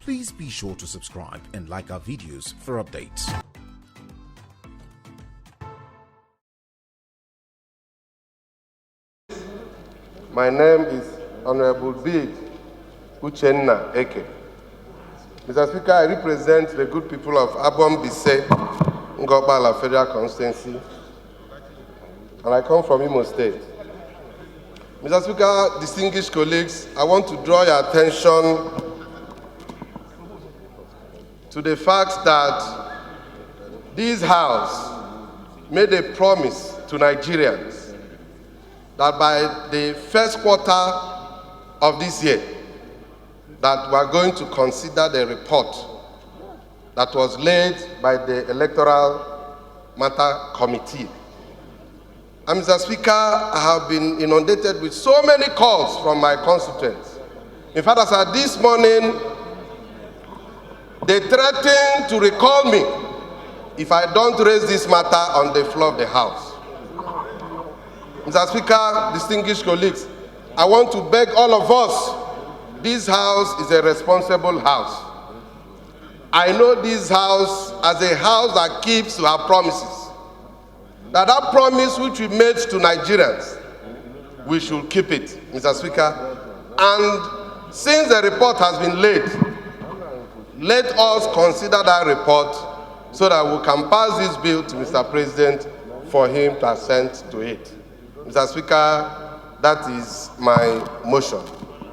Please be sure to subscribe and like our videos for updates. My name is Honorable Bede Eke. Mr. Speaker, I represent the good people of Aboh Mbaise, Ngor Okpala Federal Constituency, and I come from Imo State. Mr. Speaker, distinguished colleagues, I want to draw your attention to the fact that this House made a promise to Nigerians that by the first quarter of this year, that we are going to consider the report that was laid by the Electoral Matter Committee. And Mr. Speaker, I have been inundated with so many calls from my constituents. In fact, as of this morning, they threatened to recall me if I don't raise this matter on the floor of the House. Mr. Speaker, distinguished colleagues, I want to beg all of us, this House is a responsible House. I know this House as a House that keeps to her promises. That promise which we made to Nigerians, we should keep it, Mr. Speaker. And since the report has been laid, let us consider that report so that we can pass this bill to Mr. President for him to assent to it. Mr. Speaker, that is my motion.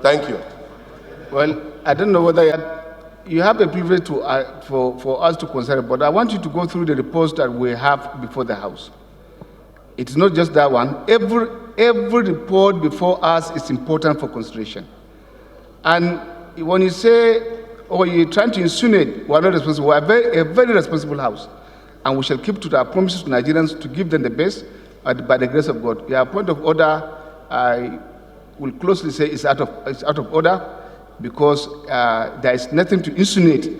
Thank you. Well, I don't know whether you have a privilege to, for us to consider, but I want you to go through the reports that we have before the House. It's not just that one. Every report before us is important for consideration. And when you say, or you're trying to insinuate we're not responsible, we're a very responsible House. And we shall keep to our promises to Nigerians to give them the best by the grace of God. Your point of order, I will closely say, is out of order because there is nothing to insinuate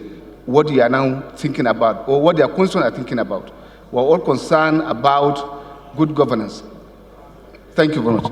what you are now thinking about or what your constituents are thinking about. We're all concerned about good governance. Thank you very much.